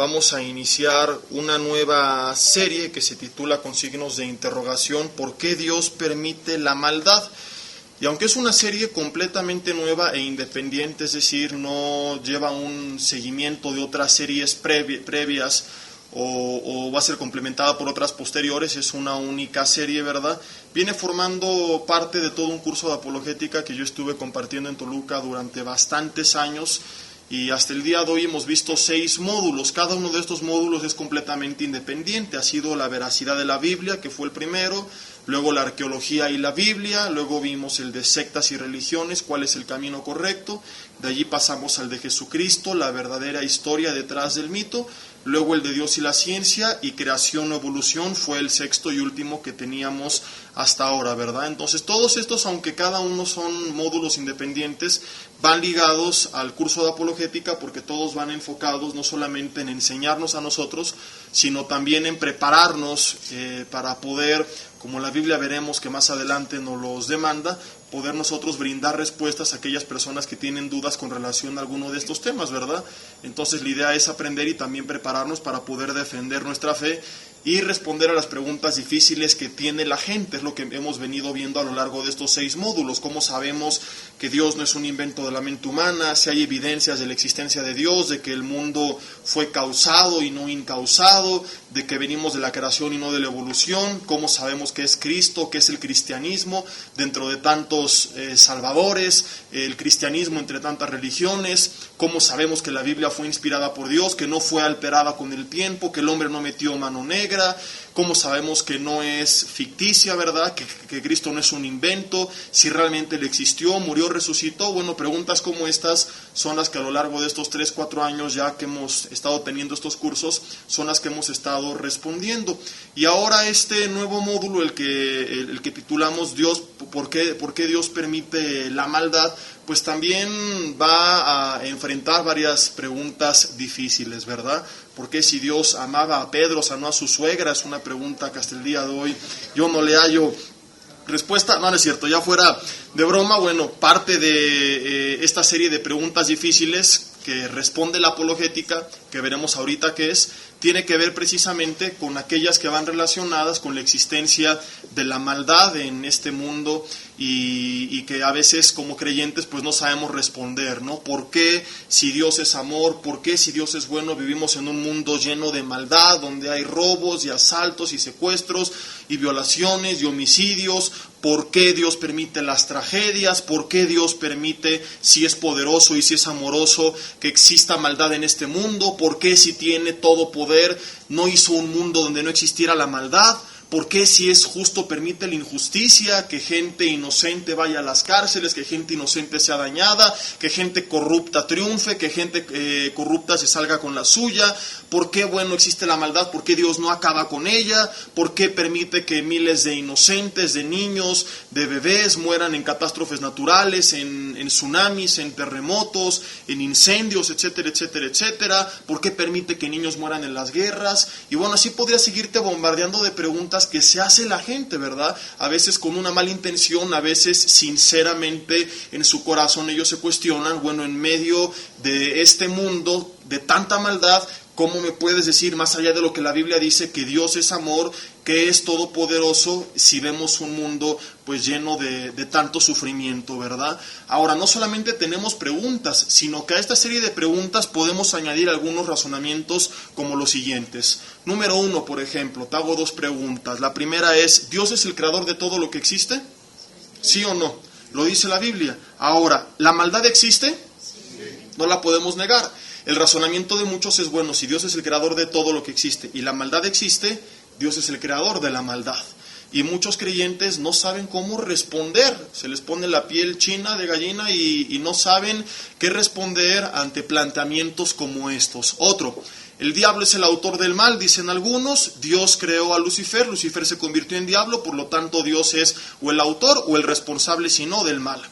vamos a iniciar una nueva serie que se titula con signos de interrogación, ¿por qué Dios permite la maldad? Y aunque es una serie completamente nueva e independiente, es decir, no lleva un seguimiento de otras series previas o va a ser complementada por otras posteriores, es una única serie, ¿verdad? Viene formando parte de todo un curso de apologética que yo estuve compartiendo en Toluca durante bastantes años, y hasta el día de hoy hemos visto 6 módulos. Cada uno de estos módulos es completamente independiente. Ha sido la veracidad de la Biblia, que fue el primero, luego la arqueología y la Biblia, luego vimos el de sectas y religiones, cuál es el camino correcto, de allí pasamos al de Jesucristo, la verdadera historia detrás del mito, luego el de Dios y la ciencia, y creación o evolución fue el 6º y último que teníamos hasta ahora, ¿verdad? Entonces todos estos, aunque cada uno son módulos independientes, van ligados al curso de apologética porque todos van enfocados no solamente en enseñarnos a nosotros, sino también en prepararnos para poder, como la Biblia veremos que más adelante nos los demanda, poder nosotros brindar respuestas a aquellas personas que tienen dudas con relación a alguno de estos temas, ¿verdad? Entonces la idea es aprender y también prepararnos para poder defender nuestra fe y responder a las preguntas difíciles que tiene la gente. Es lo que hemos venido viendo a lo largo de estos 6 módulos. ¿Cómo sabemos que Dios no es un invento de la mente humana? Si hay evidencias de la existencia de Dios, de que el mundo fue causado y no incausado, de que venimos de la creación y no de la evolución. ¿Cómo sabemos qué es Cristo, qué es el cristianismo dentro de tantos salvadores, el cristianismo entre tantas religiones? ¿Cómo sabemos que la Biblia fue inspirada por Dios, que no fue alterada con el tiempo, que el hombre no metió mano negra? ¿Cómo sabemos que no es ficticia, verdad? Que Cristo no es un invento, si realmente Él existió, murió, resucitó. Bueno, preguntas como estas son las que a lo largo de estos 3-4 años ya que hemos estado teniendo estos cursos, son las que hemos estado respondiendo. Y ahora este nuevo módulo, el que titulamos Dios, ¿por qué Dios permite la maldad? Pues también va a enfrentar varias preguntas difíciles, ¿verdad? ¿Por qué si Dios amaba a Pedro, sanó a su suegra? Es una pregunta que hasta el día de hoy yo no le hallo respuesta. No es cierto, ya fuera de broma, bueno, parte de esta serie de preguntas difíciles que responde la apologética, que veremos ahorita qué es, tiene que ver precisamente con aquellas que van relacionadas con la existencia de la maldad en este mundo y que a veces como creyentes pues no sabemos responder, ¿no? ¿Por qué si Dios es amor? ¿Por qué si Dios es bueno vivimos en un mundo lleno de maldad, donde hay robos y asaltos y secuestros y violaciones y homicidios? ¿Por qué Dios permite las tragedias? ¿Por qué Dios permite, si es poderoso y si es amoroso, que exista maldad en este mundo? ¿Por qué si tiene todo poder no hizo un mundo donde no existiera la maldad? ¿Por qué si es justo permite la injusticia, que gente inocente vaya a las cárceles, que gente inocente sea dañada, que gente corrupta triunfe, que gente corrupta se salga con la suya? ¿Por qué, bueno, existe la maldad? ¿Por qué Dios no acaba con ella? ¿Por qué permite que miles de inocentes, de niños, de bebés mueran en catástrofes naturales, en tsunamis, en terremotos, en incendios, etcétera, etcétera, etcétera? ¿Por qué permite que niños mueran en las guerras? Y bueno, así podría seguirte bombardeando de preguntas que se hace la gente, ¿verdad? A veces con una mala intención, a veces sinceramente en su corazón ellos se cuestionan, bueno, en medio de este mundo de tanta maldad, ¿cómo me puedes decir, más allá de lo que la Biblia dice, que Dios es amor, que es todopoderoso, si vemos un mundo pues lleno de tanto sufrimiento, ¿verdad? Ahora, no solamente tenemos preguntas, sino que a esta serie de preguntas podemos añadir algunos razonamientos como los siguientes. Número 1, por ejemplo, te hago 2 preguntas. La primera es, ¿Dios es el creador de todo lo que existe? ¿Sí o no? Lo dice la Biblia. Ahora, ¿la maldad existe? No la podemos negar. El razonamiento de muchos es, bueno, si Dios es el creador de todo lo que existe y la maldad existe, Dios es el creador de la maldad. Y muchos creyentes no saben cómo responder, se les pone la piel china de gallina y no saben qué responder ante planteamientos como estos. Otro, el diablo es el autor del mal, dicen algunos. Dios creó a Lucifer, Lucifer se convirtió en diablo, por lo tanto Dios es o el autor o el responsable, si no, del mal.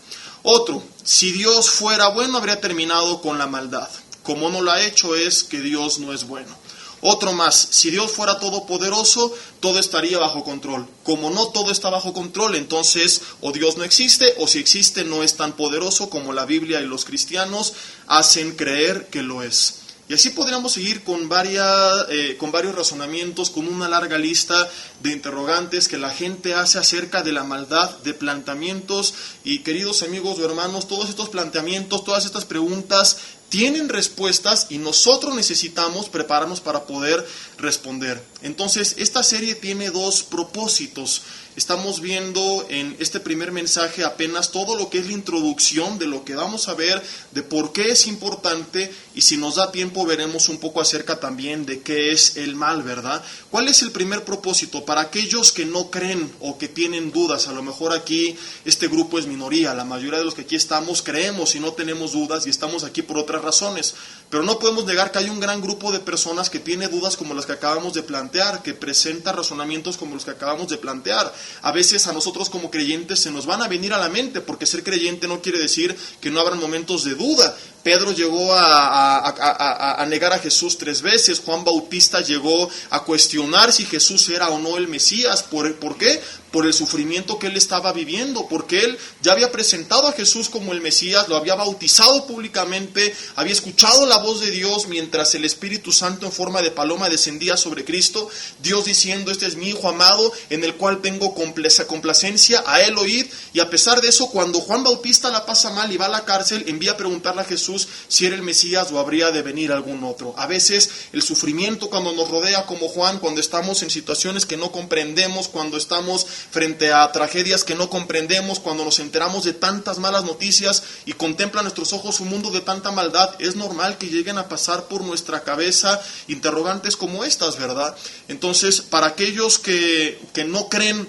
Otro, si Dios fuera bueno habría terminado con la maldad. Como no lo ha hecho es que Dios no es bueno. Otro más, si Dios fuera todopoderoso, todo estaría bajo control. Como no todo está bajo control, entonces o Dios no existe, o si existe no es tan poderoso como la Biblia y los cristianos hacen creer que lo es. Y así podríamos seguir con varios razonamientos, con una larga lista de interrogantes que la gente hace acerca de la maldad, de planteamientos. Y queridos amigos o hermanos, todos estos planteamientos, todas estas preguntas tienen respuestas y nosotros necesitamos prepararnos para poder responder. Entonces, esta serie tiene dos propósitos. Estamos viendo en este primer mensaje apenas todo lo que es la introducción de lo que vamos a ver, de por qué es importante, y si nos da tiempo veremos un poco acerca también de qué es el mal, ¿verdad? ¿Cuál es el primer propósito? Para aquellos que no creen o que tienen dudas, a lo mejor aquí este grupo es minoría, la mayoría de los que aquí estamos creemos y no tenemos dudas y estamos aquí por otras razones, pero no podemos negar que hay un gran grupo de personas que tiene dudas como las que acabamos de plantear, que presenta razonamientos como los que acabamos de plantear. A veces a nosotros como creyentes se nos van a venir a la mente, porque ser creyente no quiere decir que no habrán momentos de duda. Pedro llegó a negar a Jesús 3 veces, Juan Bautista llegó a cuestionar si Jesús era o no el Mesías. ¿Por qué? Por el sufrimiento que él estaba viviendo, porque él ya había presentado a Jesús como el Mesías, lo había bautizado públicamente, había escuchado la voz de Dios mientras el Espíritu Santo en forma de paloma descendía sobre Cristo, Dios diciendo: este es mi Hijo amado, en el cual tengo complacencia, a él oíd. Y a pesar de eso, cuando Juan Bautista la pasa mal y va a la cárcel, envía a preguntarle a Jesús si era el Mesías o habría de venir algún otro. A veces el sufrimiento cuando nos rodea como Juan, cuando estamos en situaciones que no comprendemos, cuando estamos frente a tragedias que no comprendemos, cuando nos enteramos de tantas malas noticias y contemplan nuestros ojos un mundo de tanta maldad, es normal que lleguen a pasar por nuestra cabeza interrogantes como estas, ¿verdad? Entonces, para aquellos que no creen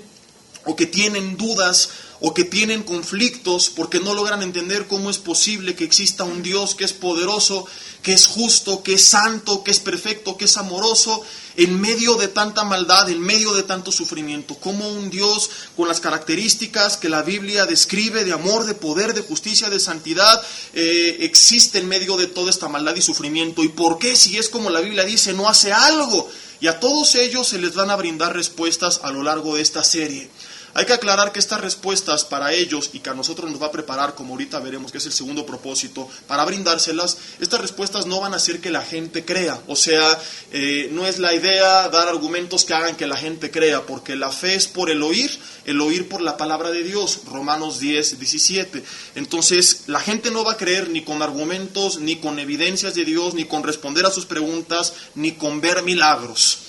o que tienen dudas o que tienen conflictos porque no logran entender cómo es posible que exista un Dios que es poderoso, que es justo, que es santo, que es perfecto, que es amoroso, en medio de tanta maldad, en medio de tanto sufrimiento, como un Dios con las características que la Biblia describe de amor, de poder, de justicia, de santidad, existe en medio de toda esta maldad y sufrimiento. ¿Y por qué, si es como la Biblia dice, no hace algo? Y a todos ellos se les van a brindar respuestas a lo largo de esta serie. Hay que aclarar que estas respuestas para ellos, y que a nosotros nos va a preparar, como ahorita veremos que es el segundo propósito, para brindárselas, estas respuestas no van a hacer que la gente crea. O sea, no es la idea dar argumentos que hagan que la gente crea, porque la fe es por el oír por la palabra de Dios, Romanos 10:17. Entonces, la gente no va a creer ni con argumentos, ni con evidencias de Dios, ni con responder a sus preguntas, ni con ver milagros.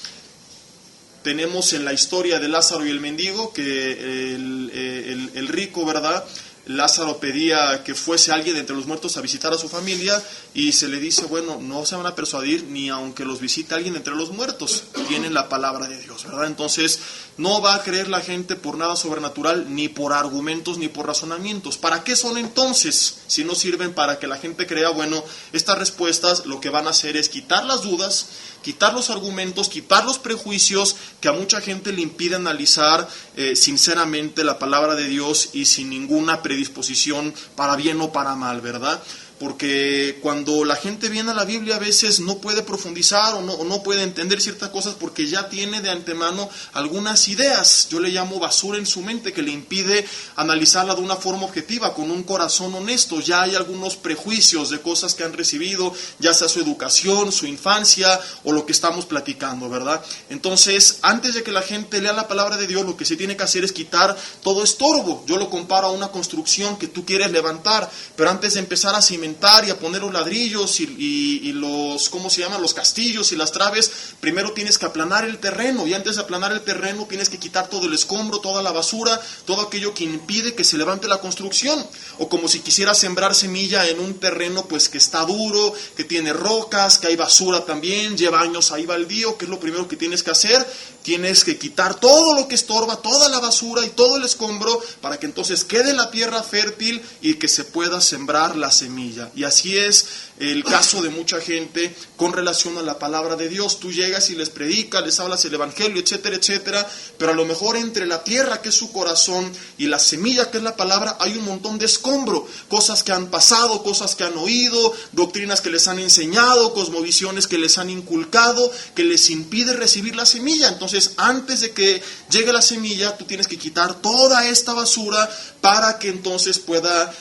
Tenemos en la historia de Lázaro y el mendigo que el rico, ¿verdad? Lázaro pedía que fuese alguien de entre los muertos a visitar a su familia y se le dice, bueno, no se van a persuadir ni aunque los visite alguien de entre los muertos, tienen la palabra de Dios, ¿verdad? Entonces no va a creer la gente por nada sobrenatural, ni por argumentos, ni por razonamientos. ¿Para qué son entonces? Si no sirven para que la gente crea, bueno, estas respuestas lo que van a hacer es quitar las dudas, quitar los argumentos, quitar los prejuicios que a mucha gente le impide analizar sinceramente la palabra de Dios y sin ninguna predisposición para bien o para mal, ¿verdad? Porque cuando la gente viene a la Biblia a veces no puede profundizar o no puede entender ciertas cosas porque ya tiene de antemano algunas ideas, yo le llamo basura en su mente, que le impide analizarla de una forma objetiva, con un corazón honesto. Ya hay algunos prejuicios de cosas que han recibido, ya sea su educación, su infancia o lo que estamos platicando, ¿verdad? Entonces, antes de que la gente lea la palabra de Dios, lo que se tiene que hacer es quitar todo estorbo. Yo lo comparo a una construcción que tú quieres levantar, pero antes de empezar a cimentar y a poner los ladrillos y los, ¿cómo se llaman? Los castillos y las traves, primero tienes que aplanar el terreno, y antes de aplanar el terreno tienes que quitar todo el escombro, toda la basura, todo aquello que impide que se levante la construcción. O como si quisieras sembrar semilla en un terreno pues que está duro, que tiene rocas, que hay basura también, lleva años ahí baldío. ¿Qué es lo primero que tienes que hacer? Tienes que quitar todo lo que estorba, toda la basura y todo el escombro, para que entonces quede la tierra fértil y que se pueda sembrar la semilla. Y así es el caso de mucha gente con relación a la palabra de Dios. Tú llegas y les predicas, les hablas el evangelio, etcétera, etcétera, pero a lo mejor entre la tierra, que es su corazón, y la semilla, que es la palabra, hay un montón de escombro, cosas que han pasado, cosas que han oído, doctrinas que les han enseñado, cosmovisiones que les han inculcado, que les impide recibir la semilla. Entonces, antes de que llegue la semilla, tú tienes que quitar toda esta basura para que entonces pueda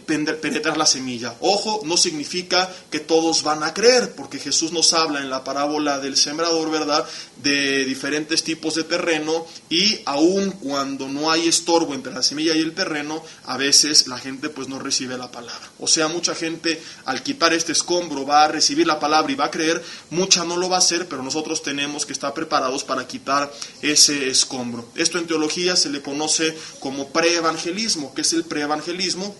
penetrar la semilla. Ojo, no significa que todos van a creer, porque Jesús nos habla en la parábola del sembrador, ¿verdad?, de diferentes tipos de terreno, y aun cuando no hay estorbo entre la semilla y el terreno, a veces la gente pues no recibe la palabra. O sea, mucha gente al quitar este escombro va a recibir la palabra y va a creer, mucha no lo va a hacer, pero nosotros tenemos que estar preparados para quitar ese escombro. Esto en teología se le conoce como preevangelismo. ¿Qué es el preevangelismo?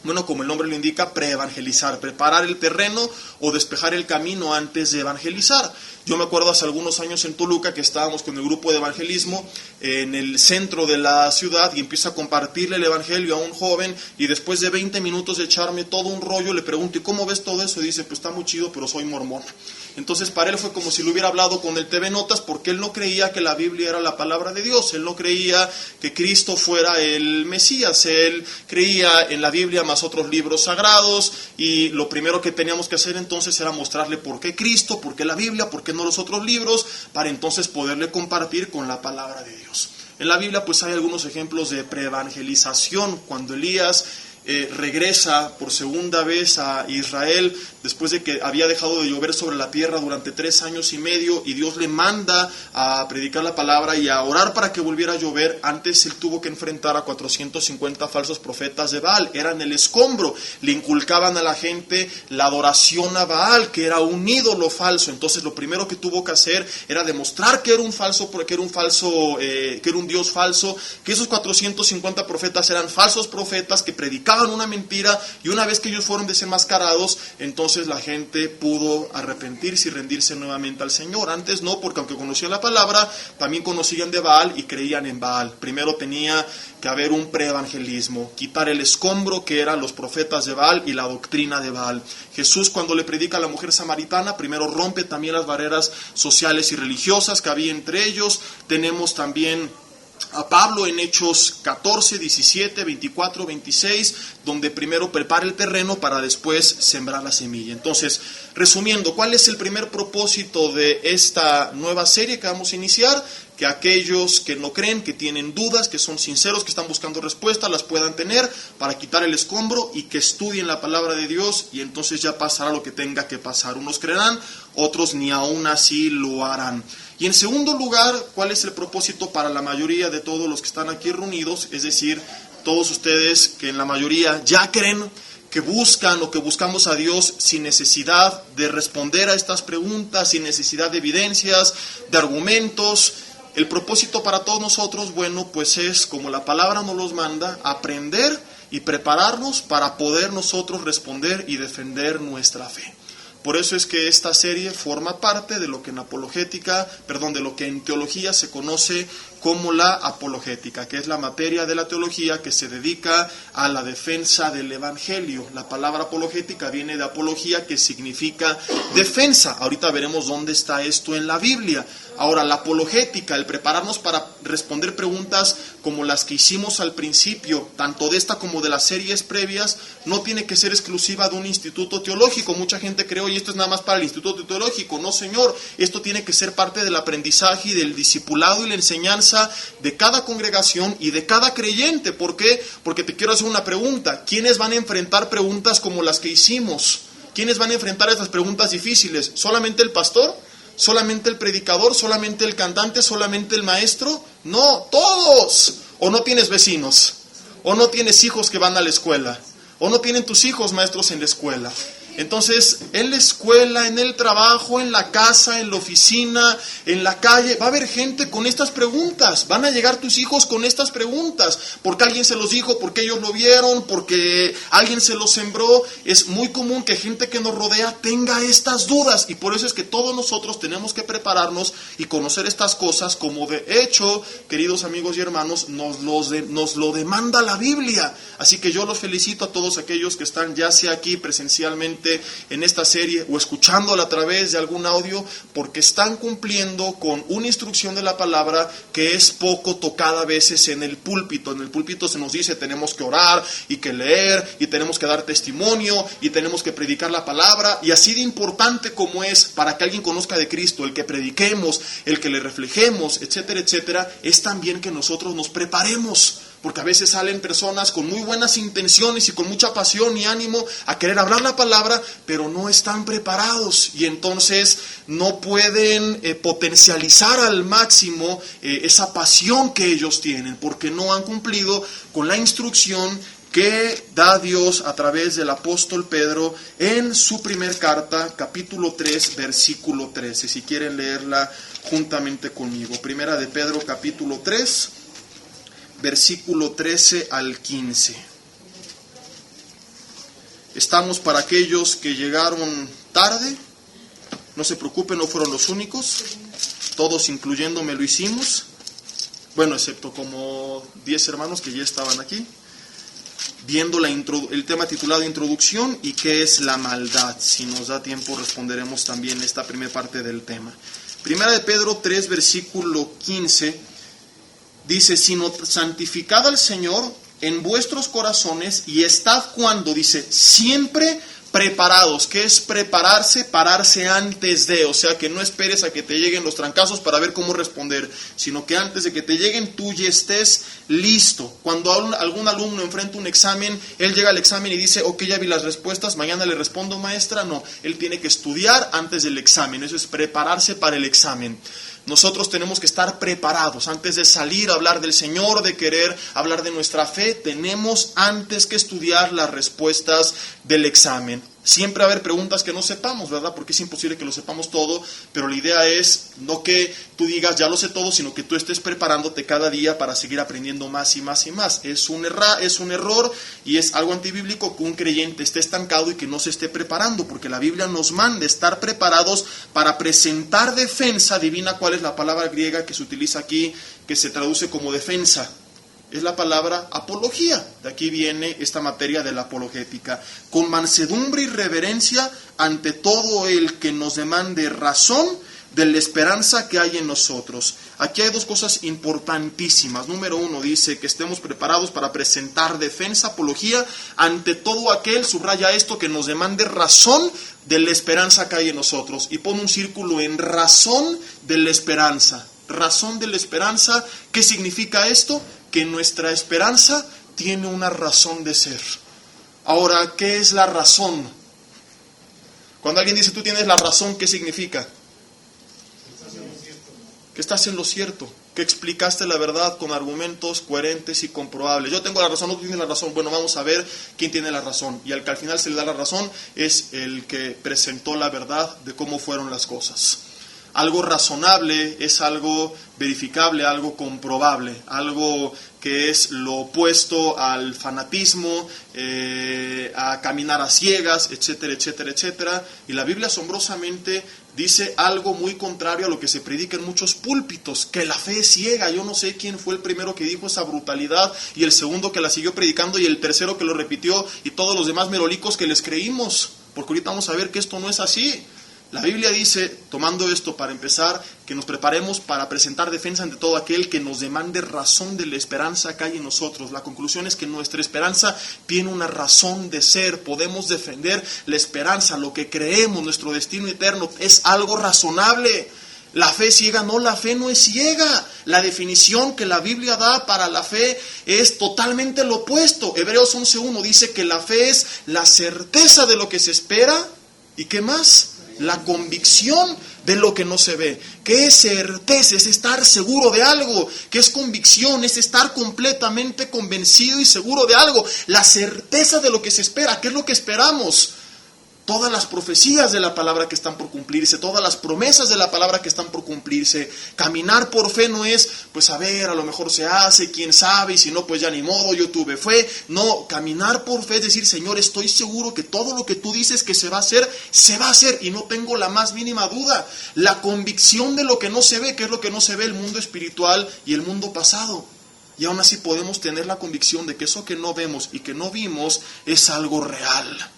Bueno, como el nombre lo indica, preevangelizar, preparar el terreno o despejar el camino antes de evangelizar. Yo me acuerdo hace algunos años en Toluca que estábamos con el grupo de evangelismo en el centro de la ciudad y empiezo a compartirle el evangelio a un joven y después de 20 minutos de echarme todo un rollo le pregunto, ¿y cómo ves todo eso? Y dice, pues está muy chido, pero soy mormón. Entonces para él fue como si lo hubiera hablado con el TV Notas, porque él no creía que la Biblia era la palabra de Dios, él no creía que Cristo fuera el Mesías, él creía en la Biblia más otros libros sagrados, y lo primero que teníamos que hacer entonces era mostrarle por qué Cristo, por qué la Biblia, por qué no los otros libros, para entonces poderle compartir con la palabra de Dios. En la Biblia pues hay algunos ejemplos de preevangelización. Cuando Elías regresa por segunda vez a Israel, después de que había dejado de llover sobre la tierra durante 3 años y medio, y Dios le manda a predicar la palabra y a orar para que volviera a llover. Antes él tuvo que enfrentar a 450 falsos profetas de Baal, eran el escombro, le inculcaban a la gente la adoración a Baal, que era un ídolo falso. Entonces lo primero que tuvo que hacer era demostrar que era un Dios falso, que esos 450 profetas eran falsos profetas que predicaban una mentira, y una vez que ellos fueron desenmascarados, entonces la gente pudo arrepentirse y rendirse nuevamente al Señor. Antes no, porque aunque conocían la palabra, también conocían de Baal y creían en Baal. Primero tenía que haber un preevangelismo, quitar el escombro que eran los profetas de Baal y la doctrina de Baal. Jesús, cuando le predica a la mujer samaritana, primero rompe también las barreras sociales y religiosas que había entre ellos. Tenemos también a Pablo en Hechos 14, 17, 24, 26, donde primero prepara el terreno para después sembrar la semilla. Entonces, resumiendo, ¿cuál es el primer propósito de esta nueva serie que vamos a iniciar? Que aquellos que no creen, que tienen dudas, que son sinceros, que están buscando respuestas, las puedan tener para quitar el escombro, y que estudien la palabra de Dios, y entonces ya pasará lo que tenga que pasar. Unos creerán, otros ni aún así lo harán. Y en segundo lugar, ¿cuál es el propósito para la mayoría de todos los que están aquí reunidos? Es decir, todos ustedes que en la mayoría ya creen, que buscan o que buscamos a Dios sin necesidad de responder a estas preguntas, sin necesidad de evidencias, de argumentos. El propósito para todos nosotros, bueno, pues es, como la palabra nos los manda, aprender y prepararnos para poder nosotros responder y defender nuestra fe. Por eso es que esta serie forma parte de lo que de lo que en teología se conoce como la apologética, que es la materia de la teología que se dedica a la defensa del Evangelio. La palabra apologética viene de apología, que significa defensa. Ahorita veremos dónde está esto en la Biblia. Ahora, la apologética, el prepararnos para responder preguntas como las que hicimos al principio, tanto de esta como de las series previas, no tiene que ser exclusiva de un instituto teológico. Mucha gente cree, oye, esto es nada más para el instituto teológico. No, señor, esto tiene que ser parte del aprendizaje y del discipulado y la enseñanza de cada congregación y de cada creyente. ¿Por qué? Porque te quiero hacer una pregunta. ¿Quiénes van a enfrentar preguntas como las que hicimos? ¿Quiénes van a enfrentar estas preguntas difíciles? ¿Solamente el pastor? ¿Solamente el predicador? ¿Solamente el cantante? ¿Solamente el maestro? No, todos. ¿O no tienes vecinos? ¿O no tienes hijos que van a la escuela? ¿O no tienen tus hijos maestros en la escuela? Entonces, en la escuela, en el trabajo, en la casa, en la oficina, en la calle, va a haber gente con estas preguntas. Van a llegar tus hijos con estas preguntas. Porque alguien se los dijo, porque ellos lo vieron, porque alguien se los sembró. Es muy común que gente que nos rodea tenga estas dudas. Y por eso es que todos nosotros tenemos que prepararnos y conocer estas cosas, como de hecho, queridos amigos y hermanos, nos lo demanda la Biblia. Así que yo los felicito a todos aquellos que están ya sea aquí presencialmente en esta serie o escuchándola a través de algún audio, porque están cumpliendo con una instrucción de la palabra que es poco tocada a veces en el púlpito. En el púlpito se nos dice tenemos que orar y que leer y tenemos que dar testimonio y tenemos que predicar la palabra, y así de importante como es para que alguien conozca de Cristo el que prediquemos, el que le reflejemos, etcétera, etcétera, es también que nosotros nos preparemos Porque a veces salen personas con muy buenas intenciones y con mucha pasión y ánimo a querer hablar la palabra, pero no están preparados y entonces no pueden potencializar al máximo esa pasión que ellos tienen, porque no han cumplido con la instrucción que da Dios a través del apóstol Pedro en su primer carta, capítulo 3, versículo 13. Si quieren leerla juntamente conmigo. Primera de Pedro, capítulo 3, versículo 13 al 15. Estamos para aquellos que llegaron tarde. No se preocupen, no fueron los únicos. Todos, incluyéndome, lo hicimos. Bueno, excepto como 10 hermanos que ya estaban aquí. Viendo el tema titulado Introducción y qué es la maldad. Si nos da tiempo responderemos también esta primera parte del tema. Primera de Pedro 3, versículo 15, dice, sino santificad al Señor en vuestros corazones y estad cuando, dice, siempre preparados. ¿Qué es prepararse? Pararse antes de, o sea que no esperes a que te lleguen los trancazos para ver cómo responder, sino que antes de que te lleguen tú ya estés listo. Cuando algún alumno enfrenta un examen, él llega al examen y dice, ok, ya vi las respuestas, mañana le respondo, maestra. No, él tiene que estudiar antes del examen, eso es prepararse para el examen. Nosotros tenemos que estar preparados antes de salir a hablar del Señor, de querer hablar de nuestra fe. Tenemos antes que estudiar las respuestas del examen. Siempre va a haber preguntas que no sepamos, ¿verdad? Porque es imposible que lo sepamos todo, pero la idea es no que tú digas ya lo sé todo, sino que tú estés preparándote cada día para seguir aprendiendo más y más y más. Es un error y es algo antibíblico que un creyente esté estancado y que no se esté preparando, porque la Biblia nos manda estar preparados para presentar defensa. Adivina cuál es la palabra griega que se utiliza aquí, que se traduce como defensa. Es la palabra apología. De aquí viene esta materia de la apologética. Con mansedumbre y reverencia ante todo el que nos demande razón de la esperanza que hay en nosotros. Aquí hay dos cosas importantísimas. Número uno, dice que estemos preparados para presentar defensa, apología, ante todo aquel, subraya esto, que nos demande razón de la esperanza que hay en nosotros. Y pone un círculo en razón de la esperanza. Razón de la esperanza. ¿Qué significa esto? Que nuestra esperanza tiene una razón de ser. Ahora, ¿qué es la razón? Cuando alguien dice tú tienes la razón, ¿qué significa? Que estás en lo cierto, que explicaste la verdad con argumentos coherentes y comprobables. Yo tengo la razón, no tú tienes la razón. Bueno, vamos a ver quién tiene la razón. Y al que al final se le da la razón es el que presentó la verdad de cómo fueron las cosas. Algo razonable es algo verificable, algo comprobable, algo que es lo opuesto al fanatismo, a caminar a ciegas, etcétera, etcétera, etcétera. Y la Biblia asombrosamente dice algo muy contrario a lo que se predica en muchos púlpitos, que la fe es ciega. Yo no sé quién fue el primero que dijo esa brutalidad, y el segundo que la siguió predicando, y el tercero que lo repitió, y todos los demás merolicos que les creímos, porque ahorita vamos a ver que esto no es así. La Biblia dice, tomando esto para empezar, que nos preparemos para presentar defensa ante todo aquel que nos demande razón de la esperanza que hay en nosotros. La conclusión es que nuestra esperanza tiene una razón de ser. Podemos defender la esperanza, lo que creemos, nuestro destino eterno, es algo razonable. La fe ciega, no, la fe no es ciega. La definición que la Biblia da para la fe es totalmente lo opuesto. Hebreos 11:1 dice que la fe es la certeza de lo que se espera. ¿Y qué más? La convicción de lo que no se ve. ¿Qué es certeza? Es estar seguro de algo. ¿Qué es convicción? Es estar completamente convencido y seguro de algo. La certeza de lo que se espera. ¿Qué es lo que esperamos? Todas las profecías de la palabra que están por cumplirse, todas las promesas de la palabra que están por cumplirse. Caminar por fe no es, pues a ver, a lo mejor se hace, quién sabe, y si no, pues ya ni modo, yo tuve fe. No, caminar por fe es decir, Señor, estoy seguro que todo lo que tú dices que se va a hacer, y no tengo la más mínima duda. La convicción de lo que no se ve, que es lo que no se ve, el mundo espiritual y el mundo pasado. Y aún así podemos tener la convicción de que eso que no vemos y que no vimos es algo real.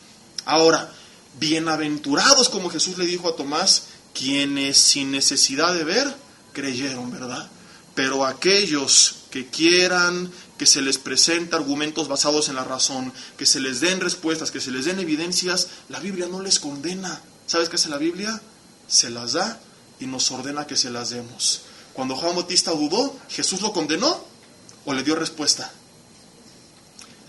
Ahora, bienaventurados, como Jesús le dijo a Tomás, quienes sin necesidad de ver, creyeron, ¿verdad? Pero aquellos que quieran que se les presente argumentos basados en la razón, que se les den respuestas, que se les den evidencias, la Biblia no les condena. ¿Sabes qué hace la Biblia? Se las da y nos ordena que se las demos. Cuando Juan Bautista dudó, ¿Jesús lo condenó o le dio respuesta?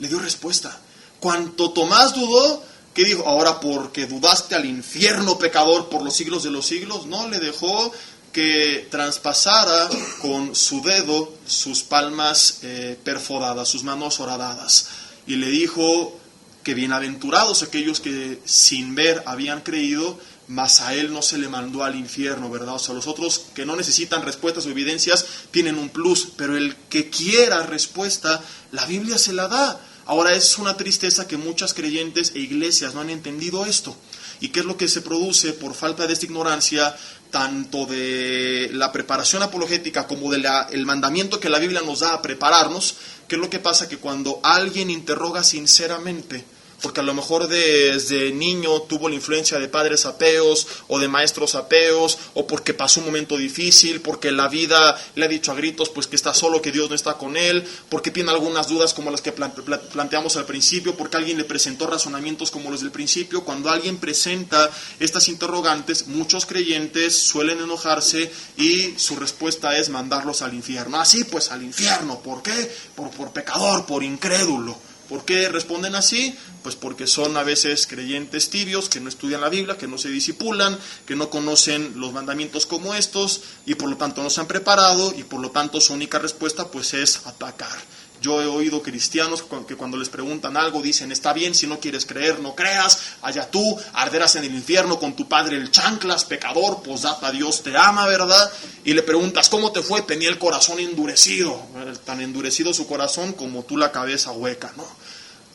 le dio respuesta. Cuanto Tomás dudó, ¿qué dijo? Ahora, porque dudaste al infierno, pecador, por los siglos de los siglos. No, le dejó que traspasara con su dedo sus palmas perforadas, sus manos horadadas. Y le dijo que bienaventurados aquellos que sin ver habían creído, mas a él no se le mandó al infierno, ¿verdad? O sea, los otros que no necesitan respuestas o evidencias tienen un plus, pero el que quiera respuesta, la Biblia se la da. Ahora, es una tristeza que muchas creyentes e iglesias no han entendido esto. ¿Y qué es lo que se produce por falta de esta ignorancia, tanto de la preparación apologética como del mandamiento que la Biblia nos da a prepararnos? ¿Qué es lo que pasa? Que cuando alguien interroga sinceramente, porque a lo mejor desde niño tuvo la influencia de padres ateos o de maestros ateos, o porque pasó un momento difícil, porque la vida le ha dicho a gritos pues que está solo, que Dios no está con él, porque tiene algunas dudas como las que planteamos al principio, porque alguien le presentó razonamientos como los del principio. Cuando alguien presenta estas interrogantes, muchos creyentes suelen enojarse y su respuesta es mandarlos al infierno. Así pues, al infierno. ¿Por qué? Por pecador, por incrédulo. ¿Por qué responden así? Pues porque son a veces creyentes tibios, que no estudian la Biblia, que no se discipulan, que no conocen los mandamientos como estos, y por lo tanto no se han preparado, y por lo tanto su única respuesta pues es atacar. Yo he oído cristianos que cuando les preguntan algo dicen, está bien, si no quieres creer, no creas, allá tú, arderás en el infierno con tu padre el chanclas, pecador, posdata, Dios te ama, ¿verdad? Y le preguntas, ¿cómo te fue? Tenía el corazón endurecido, tan endurecido su corazón como tú la cabeza hueca, ¿no?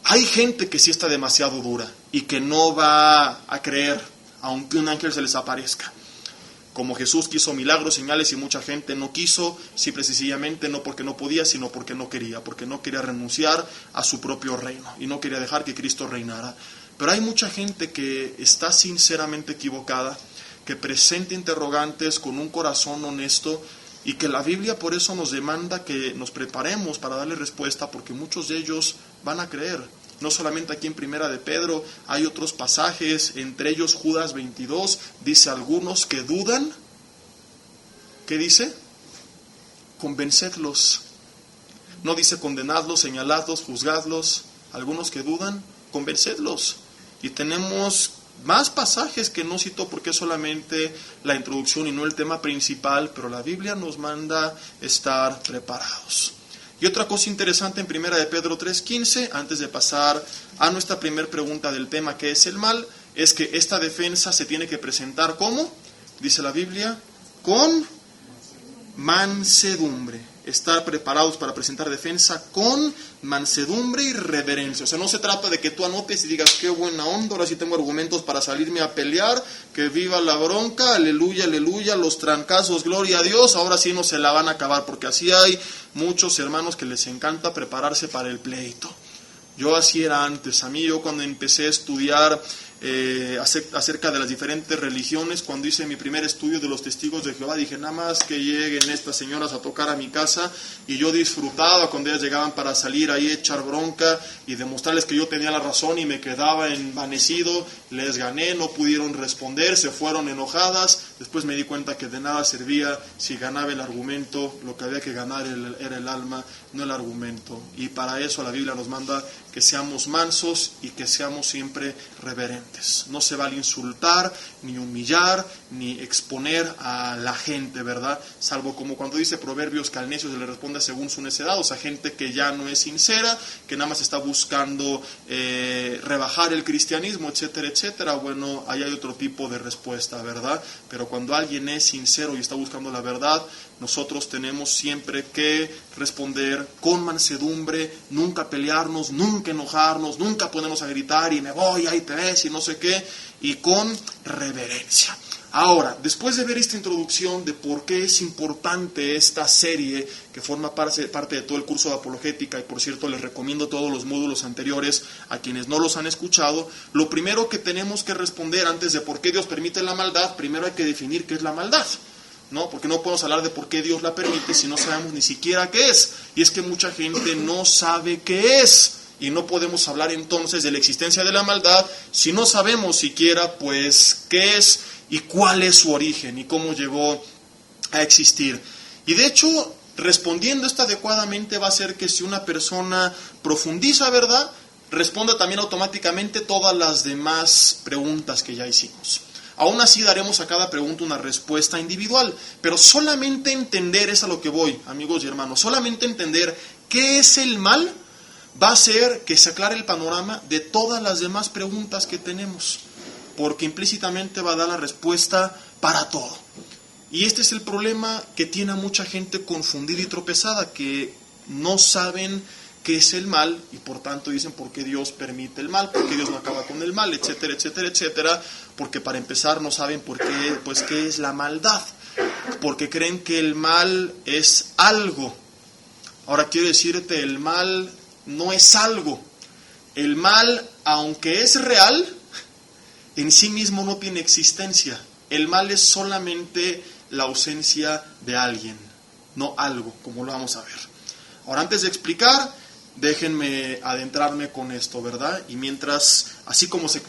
Hay gente que sí está demasiado dura y que no va a creer aunque un ángel se les aparezca. Como Jesús quiso milagros, señales y mucha gente no quiso, simple y sencillamente no porque no podía, sino porque no quería renunciar a su propio reino y no quería dejar que Cristo reinara. Pero hay mucha gente que está sinceramente equivocada, que presenta interrogantes con un corazón honesto y que la Biblia por eso nos demanda que nos preparemos para darle respuesta, porque muchos de ellos van a creer. No solamente aquí en Primera de Pedro, hay otros pasajes, entre ellos Judas 22, dice algunos que dudan. ¿Qué dice? Convencedlos. No dice condenadlos, señaladlos, juzgadlos. Algunos que dudan, convencedlos. Y tenemos más pasajes que no cito porque es solamente la introducción y no el tema principal, pero la Biblia nos manda estar preparados. Y otra cosa interesante en 1 de Pedro 3:15, antes de pasar a nuestra primera pregunta del tema, que es el mal, es que esta defensa se tiene que presentar ¿cómo? Dice la Biblia, con mansedumbre. Estar preparados para presentar defensa con mansedumbre y reverencia. O sea, no se trata de que tú anotes y digas, qué buena onda, ahora sí tengo argumentos para salirme a pelear, que viva la bronca, aleluya, aleluya, los trancazos, gloria a Dios, ahora sí no se la van a acabar, porque así hay muchos hermanos que les encanta prepararse para el pleito. Yo así era antes. Yo cuando empecé a estudiar acerca de las diferentes religiones, cuando hice mi primer estudio de los testigos de Jehová, dije, nada más que lleguen estas señoras a tocar a mi casa, y yo disfrutaba cuando ellas llegaban para salir ahí a echar bronca y demostrarles que yo tenía la razón, y me quedaba envanecido. Les gané, no pudieron responder, se fueron enojadas. Después me di cuenta que de nada servía si ganaba el argumento. Lo que había que ganar era el alma, no el argumento. Y para eso la Biblia nos manda que seamos mansos y que seamos siempre reverentes. No se vale insultar, ni humillar, ni exponer a la gente, ¿verdad? Salvo como cuando dice Proverbios que al necio se le responde según su necedad, o sea, gente que ya no es sincera, que nada más está buscando rebajar el cristianismo, etcétera, etcétera. Bueno, ahí hay otro tipo de respuesta, ¿verdad? Pero cuando alguien es sincero y está buscando la verdad, nosotros tenemos siempre que responder con mansedumbre, nunca pelearnos, nunca enojarnos, nunca ponernos a gritar y me voy, ahí te ves y no sé qué, y con reverencia. Ahora, después de ver esta introducción de por qué es importante esta serie que forma parte de todo el curso de apologética, y por cierto les recomiendo todos los módulos anteriores a quienes no los han escuchado, lo primero que tenemos que responder antes de por qué Dios permite la maldad, primero hay que definir qué es la maldad, ¿no? Porque no podemos hablar de por qué Dios la permite si no sabemos ni siquiera qué es. Y es que mucha gente no sabe qué es. Y no podemos hablar entonces de la existencia de la maldad si no sabemos siquiera pues qué es y cuál es su origen y cómo llegó a existir. Y de hecho, respondiendo esto adecuadamente va a hacer que si una persona profundiza, ¿verdad?, responda también automáticamente todas las demás preguntas que ya hicimos. Aún así daremos a cada pregunta una respuesta individual, pero solamente entender, es a lo que voy, amigos y hermanos, solamente entender qué es el mal va a hacer que se aclare el panorama de todas las demás preguntas que tenemos, porque implícitamente va a dar la respuesta para todo. Y este es el problema que tiene a mucha gente confundida y tropezada, que no saben qué es el mal y por tanto dicen por qué Dios permite el mal, por qué Dios no acaba con el mal, etcétera, etcétera, etcétera, porque para empezar no saben por qué, pues qué es la maldad, porque creen que el mal es algo. Ahora quiero decirte, el mal no es algo. El mal, aunque es real, en sí mismo no tiene existencia. El mal es solamente la ausencia de alguien, no algo, como lo vamos a ver. Ahora, antes de explicar, déjenme adentrarme con esto, ¿verdad? Y mientras, así como se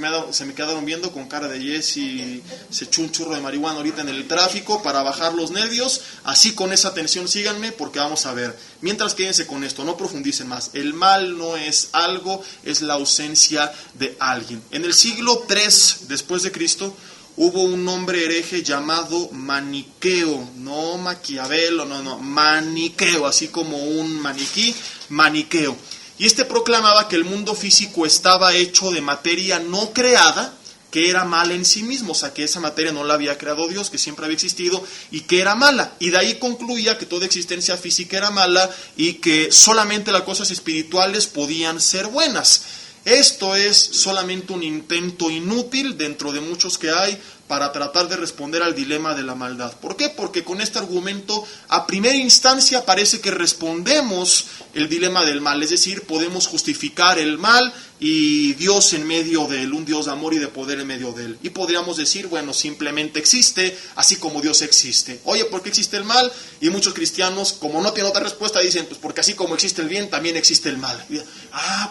me quedaron viendo con cara de Jesse, se echó un churro de marihuana ahorita en el tráfico para bajar los nervios, así con esa atención síganme porque vamos a ver. Mientras quédense con esto, no profundicen más. El mal no es algo, es la ausencia de alguien. En el siglo III después de Cristo, hubo un hombre hereje llamado Maniqueo, no Maquiavelo, no, Maniqueo, así como un maniquí, Maniqueo. Y este proclamaba que el mundo físico estaba hecho de materia no creada, que era mala en sí mismo, o sea, que esa materia no la había creado Dios, que siempre había existido y que era mala. Y de ahí concluía que toda existencia física era mala y que solamente las cosas espirituales podían ser buenas. Esto es solamente un intento inútil dentro de muchos que hay para tratar de responder al dilema de la maldad. ¿Por qué? Porque con este argumento a primera instancia parece que respondemos el dilema del mal, es decir, podemos justificar el mal y Dios en medio de él, un Dios de amor y de poder en medio de él. Y podríamos decir, bueno, simplemente existe, así como Dios existe. Oye, ¿por qué existe el mal? Y muchos cristianos, como no tienen otra respuesta, dicen, pues porque así como existe el bien, también existe el mal. Y,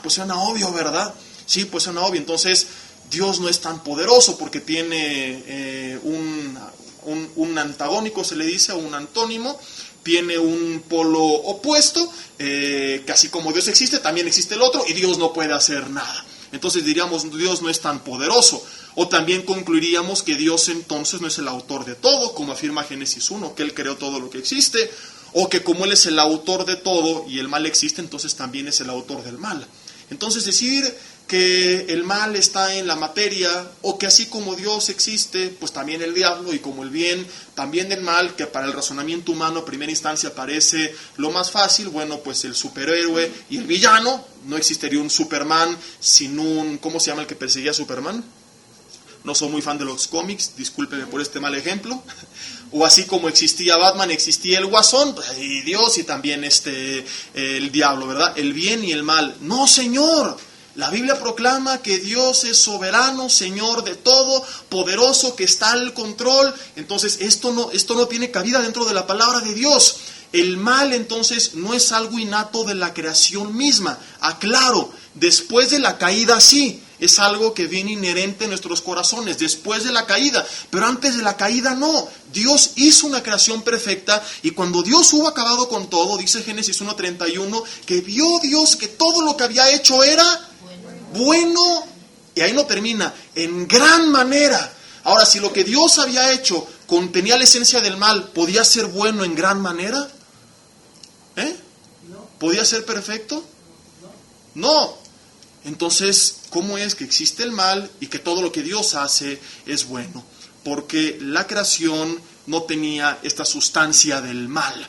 pues suena obvio, ¿verdad? Sí, pues suena obvio. Entonces, Dios no es tan poderoso porque tiene un antagónico, se le dice, o un antónimo, tiene un polo opuesto, que así como Dios existe, también existe el otro, y Dios no puede hacer nada. Entonces diríamos, Dios no es tan poderoso. O también concluiríamos que Dios entonces no es el autor de todo, como afirma Génesis 1, que Él creó todo lo que existe, o que como Él es el autor de todo y el mal existe, entonces también es el autor del mal. Entonces decir que el mal está en la materia, o que así como Dios existe, pues también el diablo, y como el bien, también el mal, que para el razonamiento humano a primera instancia parece lo más fácil, bueno, pues el superhéroe y el villano, no existiría un Superman sin un, ¿cómo se llama el que perseguía a Superman? No soy muy fan de los cómics, discúlpenme por este mal ejemplo. O así como existía Batman, existía el Guasón, y Dios, y también el diablo, ¿verdad? El bien y el mal. ¡No, Señor! La Biblia proclama que Dios es soberano, Señor de todo, poderoso, que está al control. Entonces, esto no tiene cabida dentro de la palabra de Dios. El mal, entonces, no es algo innato de la creación misma. Aclaro, después de la caída sí, es algo que viene inherente en nuestros corazones, después de la caída. Pero antes de la caída no. Dios hizo una creación perfecta y cuando Dios hubo acabado con todo, dice Génesis 1:31, que vio Dios que todo lo que había hecho era bueno, y ahí no termina, en gran manera. Ahora, si lo que Dios había hecho contenía la esencia del mal, ¿podía ser bueno en gran manera? ¿Podía ser perfecto? No. Entonces, ¿cómo es que existe el mal y que todo lo que Dios hace es bueno? Porque la creación no tenía esta sustancia del mal.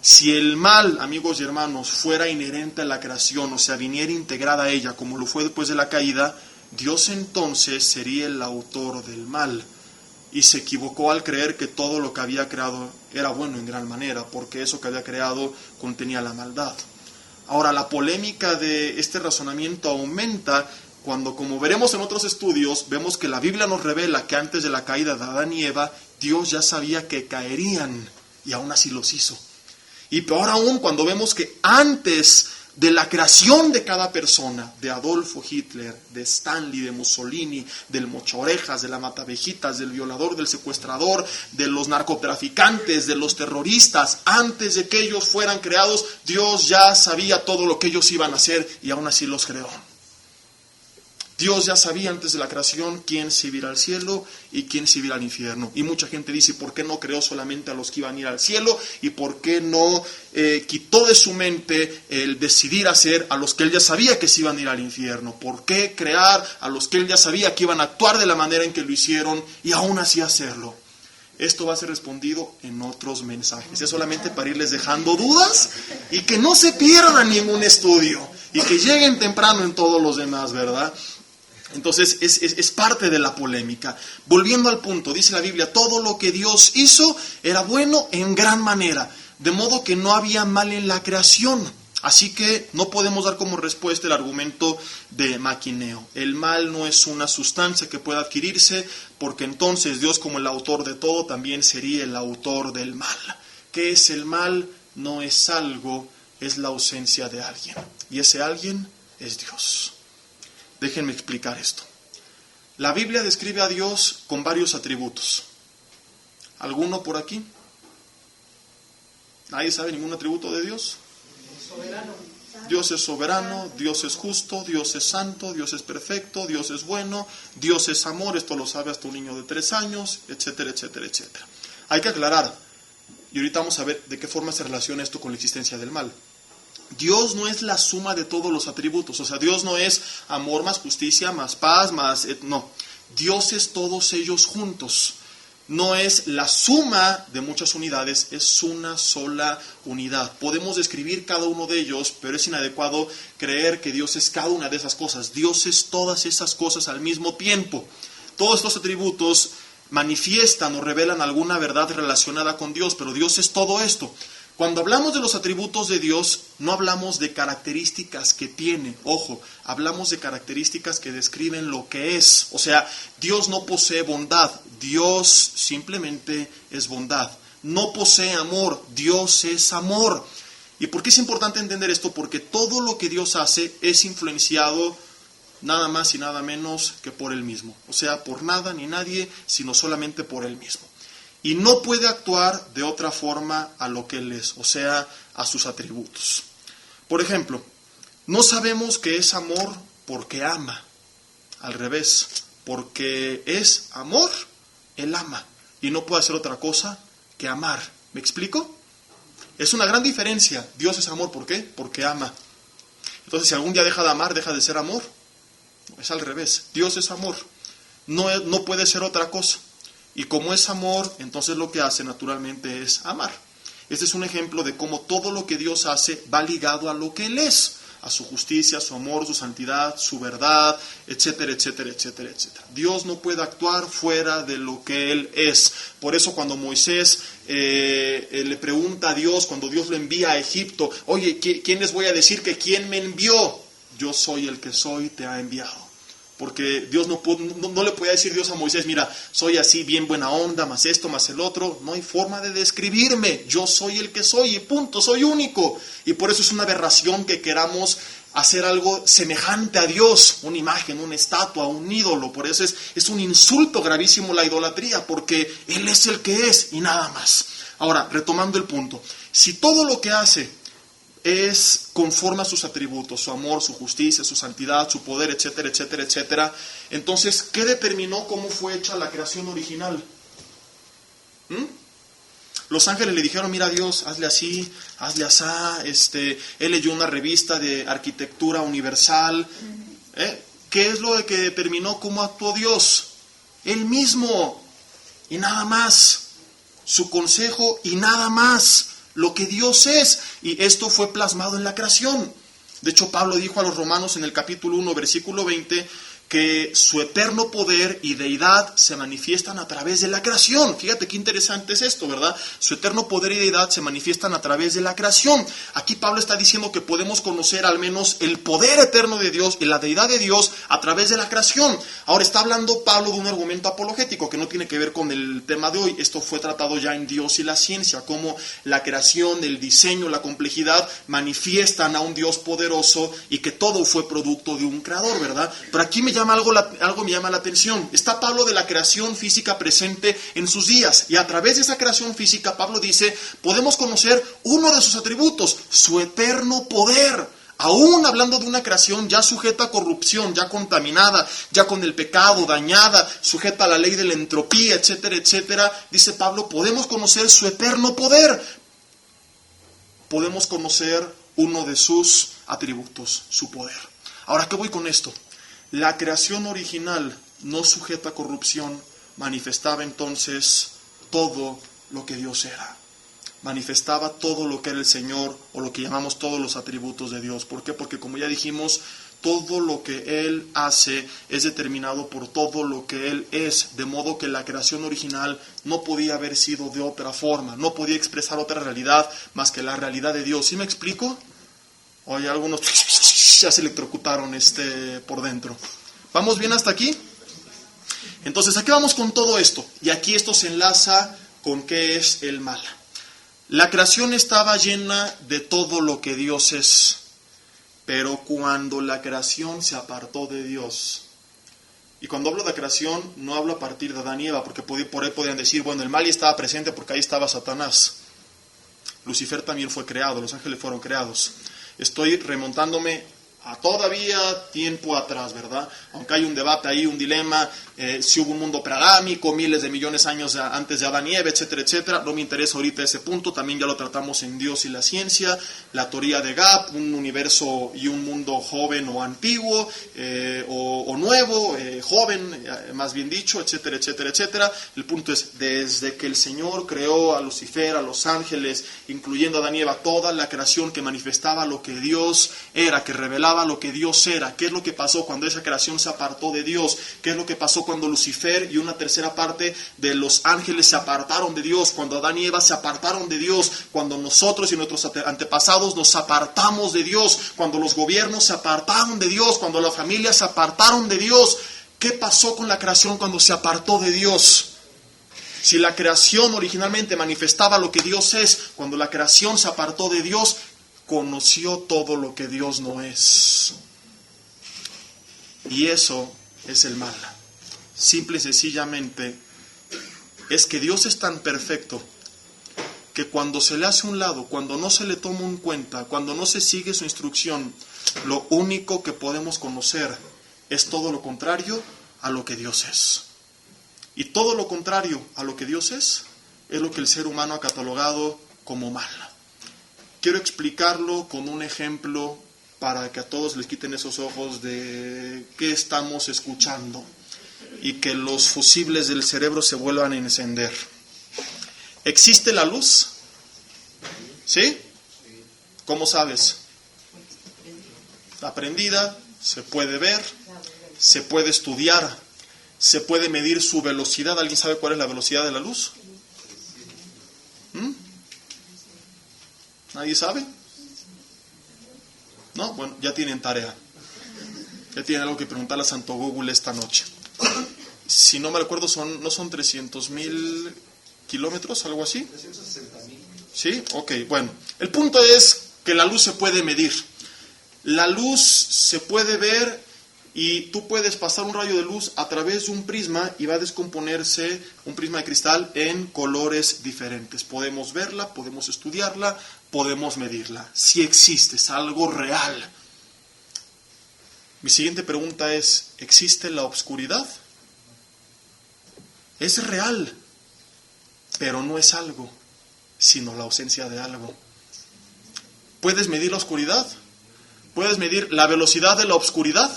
Si el mal, amigos y hermanos, fuera inherente a la creación, o sea, viniera integrada a ella, como lo fue después de la caída, Dios entonces sería el autor del mal. Y se equivocó al creer que todo lo que había creado era bueno en gran manera, porque eso que había creado contenía la maldad. Ahora, la polémica de este razonamiento aumenta cuando, como veremos en otros estudios, vemos que la Biblia nos revela que antes de la caída de Adán y Eva, Dios ya sabía que caerían, y aún así los hizo. Y peor aún cuando vemos que antes de la creación de cada persona, de Adolfo Hitler, de Stanley, de Mussolini, del mochaorejas, de la matavejitas, del violador, del secuestrador, de los narcotraficantes, de los terroristas, antes de que ellos fueran creados, Dios ya sabía todo lo que ellos iban a hacer y aún así los creó. Dios ya sabía antes de la creación quién se iba a ir al cielo y quién se iba a ir al infierno. Y mucha gente dice, ¿por qué no creó solamente a los que iban a ir al cielo? ¿Y por qué no quitó de su mente el decidir hacer a los que él ya sabía que se iban a ir al infierno? ¿Por qué crear a los que él ya sabía que iban a actuar de la manera en que lo hicieron y aún así hacerlo? Esto va a ser respondido en otros mensajes. Es solamente para irles dejando dudas y que no se pierdan ningún estudio y que lleguen temprano en todos los demás, ¿verdad? Entonces es parte de la polémica. Volviendo al punto, dice la Biblia, todo lo que Dios hizo era bueno en gran manera, de modo que no había mal en la creación. Así que no podemos dar como respuesta el argumento de Maquineo. El mal no es una sustancia que pueda adquirirse, porque entonces Dios, como el autor de todo, también sería el autor del mal. ¿Qué es el mal? No es algo, es la ausencia de alguien. Y ese alguien es Dios. Déjenme explicar esto. La Biblia describe a Dios con varios atributos. ¿Alguno por aquí? ¿Nadie sabe ningún atributo de Dios? Soberano. Dios es soberano, Dios es justo, Dios es santo, Dios es perfecto, Dios es bueno, Dios es amor, esto lo sabe hasta un niño de 3 años, etcétera, etcétera, etcétera. Hay que aclarar, y ahorita vamos a ver de qué forma se relaciona esto con la existencia del mal. Dios no es la suma de todos los atributos, o sea, Dios no es amor más justicia, más paz, no. Dios es todos ellos juntos. No es la suma de muchas unidades, es una sola unidad. Podemos describir cada uno de ellos, pero es inadecuado creer que Dios es cada una de esas cosas. Dios es todas esas cosas al mismo tiempo. Todos estos atributos manifiestan o revelan alguna verdad relacionada con Dios, pero Dios es todo esto. Cuando hablamos de los atributos de Dios, no hablamos de características que tiene, ojo, hablamos de características que describen lo que es. O sea, Dios no posee bondad, Dios simplemente es bondad. No posee amor, Dios es amor. ¿Y por qué es importante entender esto? Porque todo lo que Dios hace es influenciado nada más y nada menos que por Él mismo. O sea, por nada ni nadie, sino solamente por Él mismo. Y no puede actuar de otra forma a lo que Él es, o sea, a sus atributos. Por ejemplo, no sabemos que es amor porque ama. Al revés, porque es amor, Él ama. Y no puede hacer otra cosa que amar. ¿Me explico? Es una gran diferencia. Dios es amor, ¿por qué? Porque ama. Entonces, si algún día deja de amar, ¿deja de ser amor? Es al revés. Dios es amor. No puede ser otra cosa. Y como es amor, entonces lo que hace naturalmente es amar. Este es un ejemplo de cómo todo lo que Dios hace va ligado a lo que Él es, a su justicia, su amor, su santidad, su verdad, etcétera, etcétera, etcétera, etcétera. Dios no puede actuar fuera de lo que Él es. Por eso cuando Moisés le pregunta a Dios, cuando Dios lo envía a Egipto, oye, ¿quién les voy a decir que quién me envió? Yo soy el que soy, te ha enviado. Porque Dios no le podía decir Dios a Moisés, mira, soy así, bien buena onda, más esto, más el otro. No hay forma de describirme. Yo soy el que soy y punto, soy único. Y por eso es una aberración que queramos hacer algo semejante a Dios, una imagen, una estatua, un ídolo. Por eso es un insulto gravísimo la idolatría, porque Él es el que es y nada más. Ahora, retomando el punto, si todo lo que hace es conforme a sus atributos, su amor, su justicia, su santidad, su poder, etcétera, etcétera, etcétera, entonces, ¿qué determinó cómo fue hecha la creación original? Los ángeles le dijeron, mira Dios, hazle así, hazle asá, él leyó una revista de arquitectura universal. ¿Qué es lo que determinó cómo actuó Dios? Él mismo, y nada más, su consejo y nada más. Lo que Dios es, y esto fue plasmado en la creación. De hecho, Pablo dijo a los romanos en el capítulo 1, versículo 20, que su eterno poder y deidad se manifiestan a través de la creación. Fíjate qué interesante es esto, ¿verdad? Su eterno poder y deidad se manifiestan a través de la creación. Aquí Pablo está diciendo que podemos conocer al menos el poder eterno de Dios y la deidad de Dios a través de la creación. Ahora está hablando Pablo de un argumento apologético que no tiene que ver con el tema de hoy. Esto fue tratado ya en Dios y la ciencia, cómo la creación, el diseño, la complejidad manifiestan a un Dios poderoso y que todo fue producto de un creador, ¿verdad? Pero aquí algo me llama la atención. Está Pablo de la creación física presente en sus días, y a través de esa creación física, Pablo dice, podemos conocer uno de sus atributos, su eterno poder. Aún hablando de una creación ya sujeta a corrupción, ya contaminada, ya con el pecado, dañada, sujeta a la ley de la entropía, etcétera, etcétera, dice Pablo, podemos conocer su eterno poder. Podemos conocer uno de sus atributos, su poder. Ahora, ¿qué voy con esto? La creación original, no sujeta a corrupción, manifestaba entonces todo lo que Dios era. Manifestaba todo lo que era el Señor, o lo que llamamos todos los atributos de Dios. ¿Por qué? Porque como ya dijimos, todo lo que Él hace es determinado por todo lo que Él es, de modo que la creación original no podía haber sido de otra forma, no podía expresar otra realidad más que la realidad de Dios. ¿Sí me explico? Oye, algunos ya se electrocutaron por dentro. ¿Vamos bien hasta aquí? Entonces, ¿a qué vamos con todo esto? Y aquí esto se enlaza con qué es el mal. La creación estaba llena de todo lo que Dios es, pero cuando la creación se apartó de Dios, y cuando hablo de creación, no hablo a partir de Adán y Eva, porque por ahí podrían decir, bueno, el mal ya estaba presente porque ahí estaba Satanás. Lucifer también fue creado, los ángeles fueron creados. Estoy remontándome a todavía tiempo atrás, ¿verdad? Aunque hay un debate ahí, un dilema, si hubo un mundo preadámico, miles de millones de años antes de Adán y Eva, etcétera, etcétera. No me interesa ahorita ese punto, también ya lo tratamos en Dios y la ciencia, la teoría de Gap, un universo y un mundo joven o antiguo, o nuevo, joven, más bien dicho, etcétera, etcétera, etcétera. El punto es, desde que el Señor creó a Lucifer, a los ángeles, incluyendo a Adán y Eva, toda la creación que manifestaba lo que Dios era, que revelaba lo que Dios era. ¿Qué es lo que pasó cuando esa creación se apartó de Dios? ¿Qué es lo que pasó cuando Lucifer y una tercera parte de los ángeles se apartaron de Dios? Cuando Adán y Eva se apartaron de Dios, cuando nosotros y nuestros antepasados nos apartamos de Dios, cuando los gobiernos se apartaron de Dios, cuando las familias se apartaron de Dios. ¿Qué pasó con la creación cuando se apartó de Dios? Si la creación originalmente manifestaba lo que Dios es, cuando la creación se apartó de Dios, conoció todo lo que Dios no es. Y eso es el mal. Simple y sencillamente es que Dios es tan perfecto que cuando se le hace a un lado, cuando no se le toma en cuenta, cuando no se sigue su instrucción, lo único que podemos conocer es todo lo contrario a lo que Dios es. Y todo lo contrario a lo que Dios es lo que el ser humano ha catalogado como mal. Quiero explicarlo con un ejemplo para que a todos les quiten esos ojos de qué estamos escuchando y que los fusibles del cerebro se vuelvan a encender. ¿Existe la luz? ¿Sí? ¿Cómo sabes? Está prendida, se puede ver, se puede estudiar, se puede medir su velocidad. ¿Alguien sabe cuál es la velocidad de la luz? ¿Nadie sabe? ¿No? Bueno, ya tienen tarea. Ya tienen algo que preguntarle a Santo Google esta noche. Si no me recuerdo, ¿no son 300,000 kilómetros, algo así? 360,000. ¿Sí? Ok, bueno. El punto es que la luz se puede medir. La luz se puede ver y tú puedes pasar un rayo de luz a través de un prisma y va a descomponerse, un prisma de cristal, en colores diferentes. Podemos verla, podemos estudiarla, podemos medirla. Si existe, es algo real. Mi siguiente pregunta es, ¿existe la oscuridad? Es real, pero no es algo, sino la ausencia de algo. ¿Puedes medir la oscuridad? ¿Puedes medir la velocidad de la oscuridad?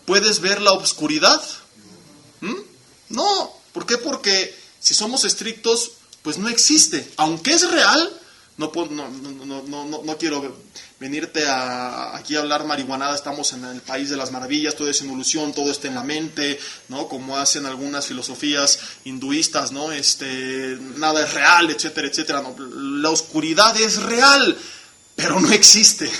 ¿Puedes ver la oscuridad? No. ¿Por qué? Porque si somos estrictos, pues no existe. Aunque es real, No quiero venirte aquí a hablar marihuanada, estamos en el país de las maravillas, todo es en ilusión, todo está en la mente, ¿no? Como hacen algunas filosofías hinduistas, ¿no? Nada es real, etcétera, etcétera. No, la oscuridad es real, pero no existe.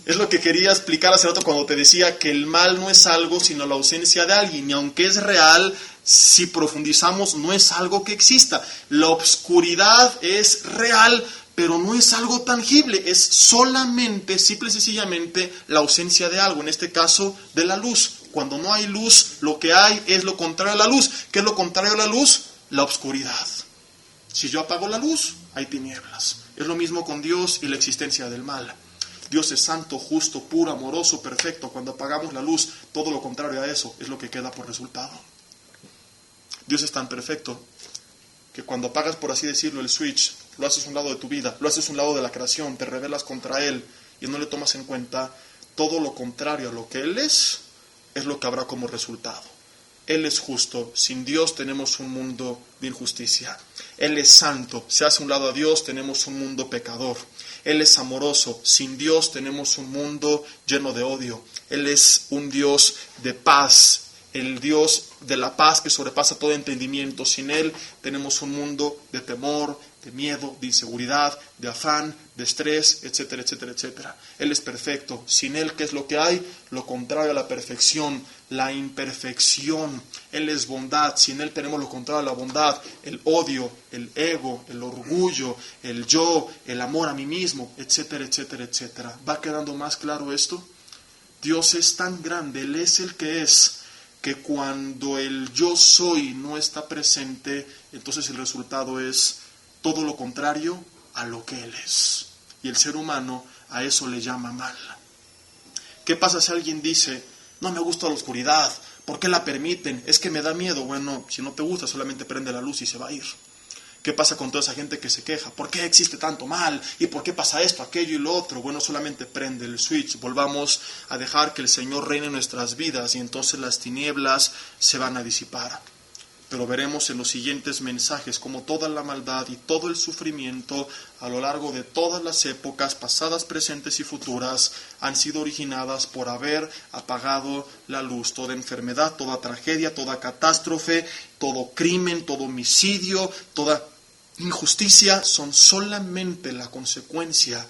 Es lo que quería explicar hace rato cuando te decía que el mal no es algo sino la ausencia de alguien, y aunque es real, si profundizamos no es algo que exista. La oscuridad es real, pero no es algo tangible, es solamente, simple y sencillamente, la ausencia de algo, en este caso de la luz. Cuando no hay luz, lo que hay es lo contrario a la luz. ¿Qué es lo contrario a la luz? La oscuridad. Si yo apago la luz, hay tinieblas. Es lo mismo con Dios y la existencia del mal. Dios es santo, justo, puro, amoroso, perfecto. Cuando apagamos la luz, todo lo contrario a eso es lo que queda por resultado. Dios es tan perfecto que cuando apagas, por así decirlo, el switch, lo haces a un lado de tu vida, lo haces a un lado de la creación, te rebelas contra Él y no le tomas en cuenta todo lo contrario a lo que Él es lo que habrá como resultado. Él es justo, sin Dios tenemos un mundo de injusticia. Él es santo, se hace a un lado a Dios, tenemos un mundo pecador. Él es amoroso, sin Dios tenemos un mundo lleno de odio. Él es un Dios de paz, el Dios de la paz que sobrepasa todo entendimiento. Sin Él tenemos un mundo de temor, de miedo, de inseguridad, de afán, de estrés, etcétera, etcétera, etcétera. Él es perfecto. Sin Él, ¿qué es lo que hay? Lo contrario a la perfección, la imperfección. Él es bondad. Sin Él tenemos lo contrario a la bondad, el odio, el ego, el orgullo, el yo, el amor a mí mismo, etcétera, etcétera, etcétera. ¿Va quedando más claro esto? Dios es tan grande, Él es el que es, que cuando el yo soy no está presente, entonces el resultado es todo lo contrario a lo que Él es. Y el ser humano a eso le llama mal. ¿Qué pasa si alguien dice, no me gusta la oscuridad, ¿por qué la permiten? Es que me da miedo. Bueno, si no te gusta, solamente prende la luz y se va a ir. ¿Qué pasa con toda esa gente que se queja? ¿Por qué existe tanto mal? ¿Y por qué pasa esto, aquello y lo otro? Bueno, solamente prende el switch. Volvamos a dejar que el Señor reine en nuestras vidas y entonces las tinieblas se van a disipar. Pero veremos en los siguientes mensajes cómo toda la maldad y todo el sufrimiento a lo largo de todas las épocas, pasadas, presentes y futuras, han sido originadas por haber apagado la luz. Toda enfermedad, toda tragedia, toda catástrofe, todo crimen, todo homicidio, toda injusticia son solamente la consecuencia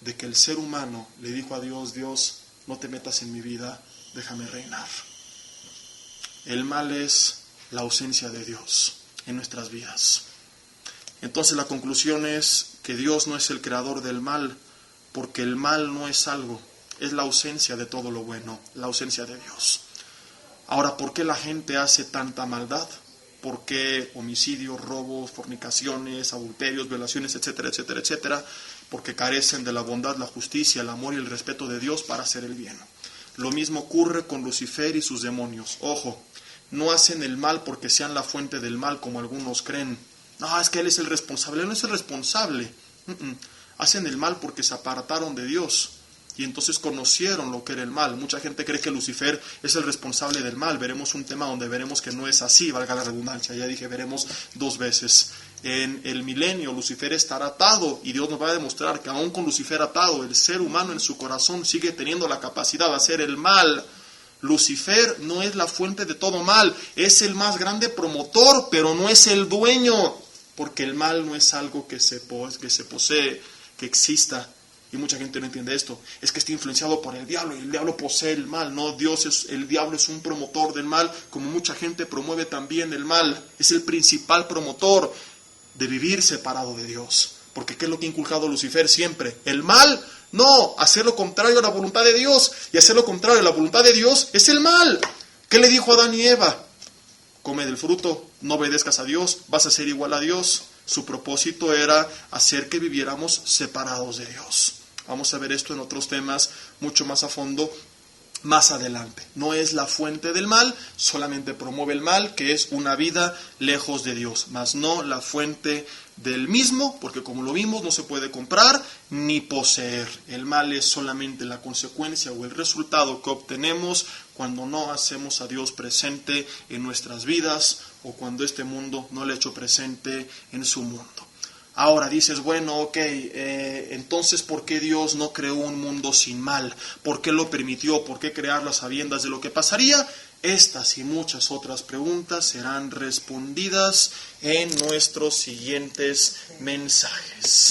de que el ser humano le dijo a Dios, Dios, no te metas en mi vida, déjame reinar. El mal es la ausencia de Dios en nuestras vidas. Entonces la conclusión es que Dios no es el creador del mal, porque el mal no es algo, es la ausencia de todo lo bueno, la ausencia de Dios. Ahora, ¿por qué la gente hace tanta maldad? ¿Por qué homicidios, robos, fornicaciones, adulterios, violaciones, etcétera, etcétera, etcétera? Porque carecen de la bondad, la justicia, el amor y el respeto de Dios para hacer el bien. Lo mismo ocurre con Lucifer y sus demonios. Ojo, no hacen el mal porque sean la fuente del mal, como algunos creen. No, es que Él es el responsable. Él no es el responsable. Hacen el mal porque se apartaron de Dios y entonces conocieron lo que era el mal. Mucha gente cree que Lucifer es el responsable del mal. Veremos un tema donde veremos que no es así, valga la redundancia. Ya dije, veremos 2 veces. En el milenio Lucifer estará atado y Dios nos va a demostrar que aún con Lucifer atado, el ser humano en su corazón sigue teniendo la capacidad de hacer el mal. Lucifer no es la fuente de todo mal, es el más grande promotor, pero no es el dueño, porque el mal no es algo que se posee, que exista. Y mucha gente no entiende esto. Es que está influenciado por el diablo y el diablo posee el mal. No, el diablo es un promotor del mal, como mucha gente promueve también el mal. Es el principal promotor de vivir separado de Dios. Porque ¿qué es lo que ha inculcado Lucifer siempre? El mal. No, hacer lo contrario a la voluntad de Dios. Y hacer lo contrario a la voluntad de Dios es el mal. ¿Qué le dijo a Adán y Eva? Come del fruto, no obedezcas a Dios, vas a ser igual a Dios. Su propósito era hacer que viviéramos separados de Dios. Vamos a ver esto en otros temas mucho más a fondo más adelante. No es la fuente del mal, solamente promueve el mal, que es una vida lejos de Dios, mas no la fuente del mismo, porque como lo vimos, no se puede comprar ni poseer. El mal es solamente la consecuencia o el resultado que obtenemos cuando no hacemos a Dios presente en nuestras vidas o cuando este mundo no le ha hecho presente en su mundo. Ahora dices, bueno, ok, entonces ¿por qué Dios no creó un mundo sin mal? ¿Por qué lo permitió? ¿Por qué crearlo a sabiendas de lo que pasaría? Estas y muchas otras preguntas serán respondidas en nuestros siguientes mensajes.